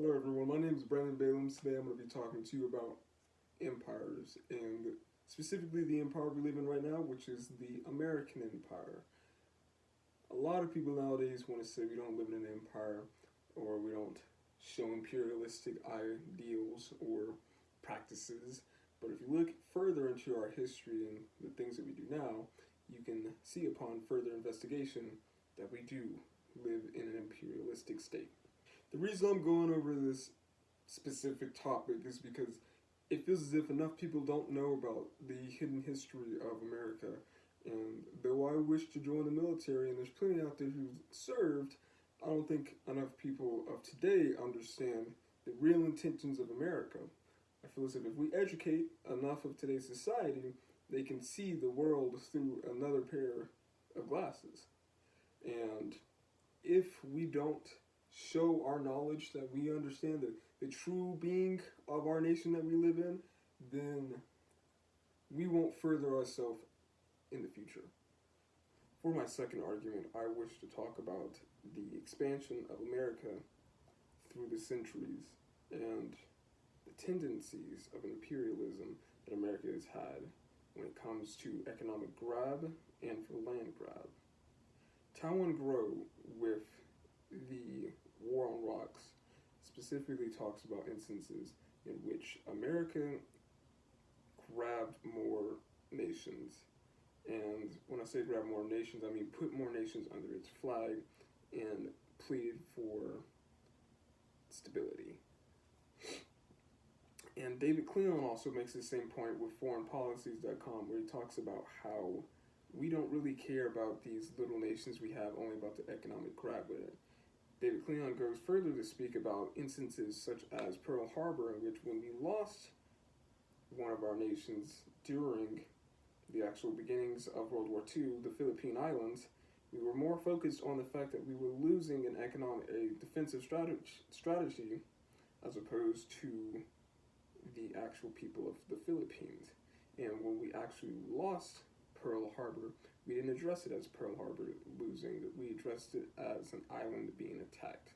Hello, everyone. My name is Brandon Balaam. Today, I'm going to be talking to you about empires and specifically the empire we live in right now, which is the American Empire. A lot of people nowadays want to say we don't live in an empire or we don't show imperialistic ideals or practices. But if you look further into our history and the things that we do now, you can see upon further investigation that we do live in an imperialistic state. The reason I'm going over this specific topic is because it feels as if enough people don't know about the hidden history of America. And though I wish to join the military, and there's plenty out there who've served, I don't think enough people of today understand the real intentions of America. I feel as if we educate enough of today's society, they can see the world through another pair of glasses. And if we don't show our knowledge that we understand the true being of our nation that we live in, then we won't further ourselves in the future. For my second argument, I wish to talk about the expansion of America through the centuries and the tendencies of imperialism that America has had when it comes to economic grab and for land grab. Taiwan Grow, with the War on Rocks, specifically talks about instances in which America grabbed more nations. And when I say grab more nations, I mean put more nations under its flag and pleaded for stability. And David Cleon also makes the same point with foreignpolicies.com, where he talks about how we don't really care about these little nations we have, only about the economic grab with it. David Cleon goes further to speak about instances such as Pearl Harbor, in which when we lost one of our nations during the actual beginnings of World War II, the Philippine Islands, we were more focused on the fact that we were losing a defensive strategy as opposed to the actual people of the Philippines. And when we actually lost Pearl Harbor, we didn't address it as Pearl Harbor losing, we addressed it as an island being attacked.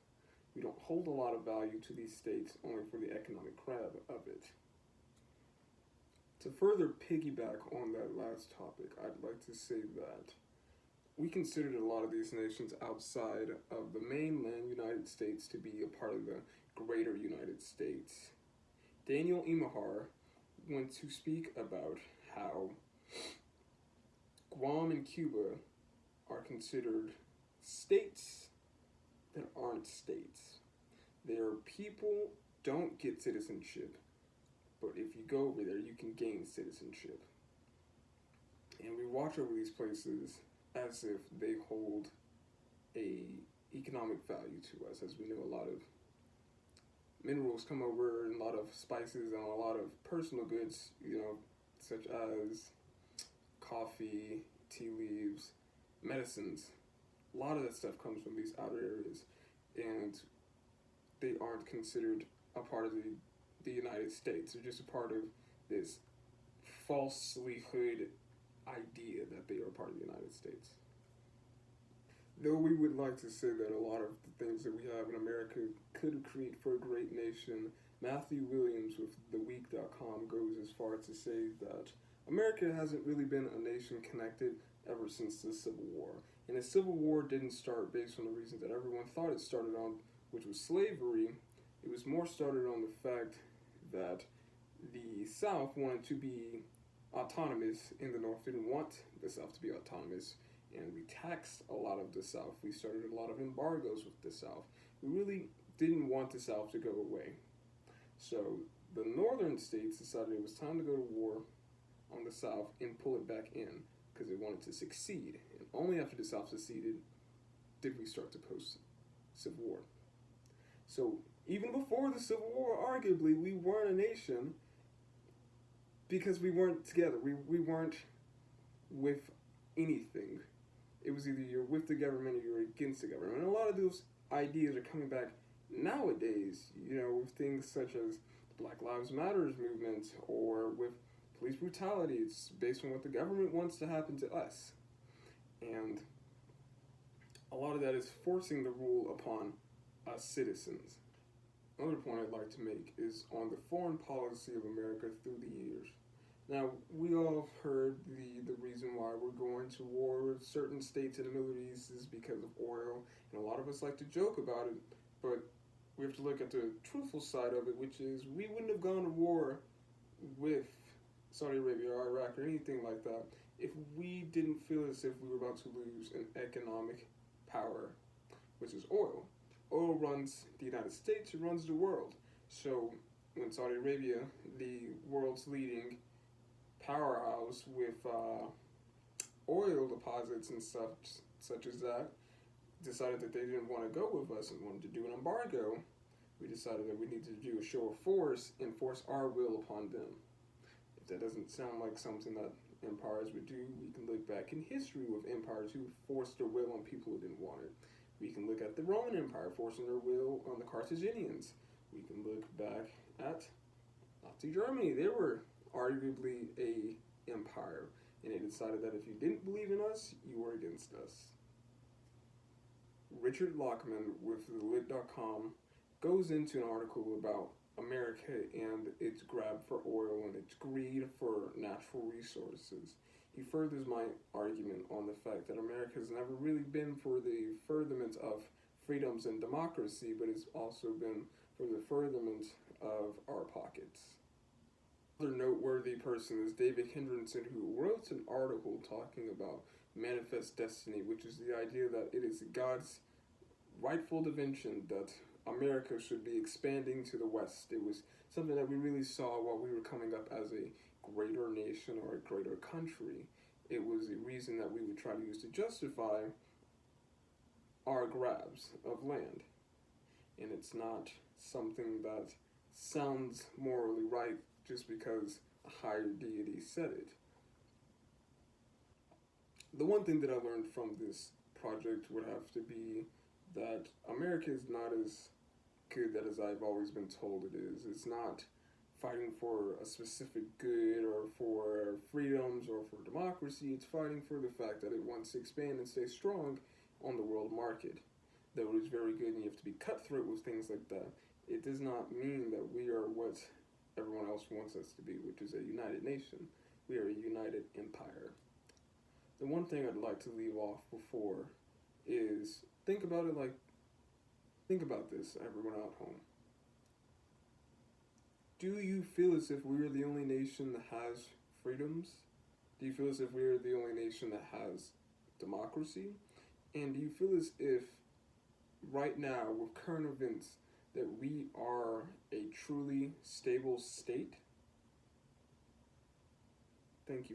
We don't hold a lot of value to these states only for the economic grab of it. To further piggyback on that last topic, I'd like to say that we considered a lot of these nations outside of the mainland United States to be a part of the greater United States. Daniel Imahar went to speak about how Guam and Cuba are considered states that aren't states. Their people don't get citizenship, but if you go over there, you can gain citizenship. And we watch over these places as if they hold a economic value to us, as we know a lot of minerals come over and a lot of spices and a lot of personal goods, such as coffee, tea leaves, medicines. A lot of that stuff comes from these outer areas, and they aren't considered a part of the United States. They're just a part of this falselyhood idea that they are part of the United States. Though we would like to say that a lot of the things that we have in America could create for a great nation, Matthew Williams with TheWeek.com goes as far as to say that America hasn't really been a nation connected ever since the Civil War. And the Civil War didn't start based on the reasons that everyone thought it started on, which was slavery. It was more started on the fact that the South wanted to be autonomous and the North didn't want the South to be autonomous. And we taxed a lot of the South. We started a lot of embargoes with the South. We really didn't want the South to go away. So the northern states decided it was time to go to war on the South and pull it back in because they wanted to succeed. And only after the South seceded did we start the post-Civil War. So even before the Civil War, arguably, we weren't a nation because we weren't together. We weren't with anything. It was either you're with the government or you're against the government. And a lot of those ideas are coming back nowadays, with things such as the Black Lives Matter movement or with police brutality. It's based on what the government wants to happen to us. And a lot of that is forcing the rule upon us citizens. Another point I'd like to make is on the foreign policy of America through the years. Now, we all heard the reason why we're going to war with certain states in the Middle East is because of oil, and a lot of us like to joke about it, but we have to look at the truthful side of it, which is we wouldn't have gone to war with Saudi Arabia or Iraq or anything like that if we didn't feel as if we were about to lose an economic power, which is oil. Oil runs the United States, it runs the world. So when Saudi Arabia, the world's leading powerhouse with oil deposits and such, such as that, decided that they didn't want to go with us and wanted to do an embargo, we decided that we needed to do a show of force and force our will upon them. If that doesn't sound like something that empires would do, we can look back in history with empires who forced their will on people who didn't want it. We can look at the Roman Empire forcing their will on the Carthaginians. We can look back at Nazi Germany. They were arguably a empire, and they decided that if you didn't believe in us, you were against us. Richard Lockman with TheLit.com goes into an article about America and its grab for oil and its greed for natural resources. He furthers my argument on the fact that America has never really been for the furtherment of freedoms and democracy, but it's also been for the furtherment of our pockets. Another noteworthy person is David Hendrickson, who wrote an article talking about manifest destiny, which is the idea that it is God's rightful dimension that America should be expanding to the West. It was something that we really saw while we were coming up as a greater nation or a greater country. It was a reason that we would try to use to justify our grabs of land. And it's not something that sounds morally right just because a higher deity said it. The one thing that I learned from this project would have to be that America is not as good that as I've always been told it is. It's not fighting for a specific good or for freedoms or for democracy. It's fighting for the fact that it wants to expand and stay strong on the world market. Though it is very good and you have to be cutthroat with things like that, it does not mean that we are what everyone else wants us to be, which is a united nation. We are a united empire. The one thing I'd like to leave off before is think about this, everyone out home. Do you feel as if we're the only nation that has freedoms? Do you feel as if we're the only nation that has democracy? And do you feel as if right now, with current events, that we are a truly stable state? Thank you for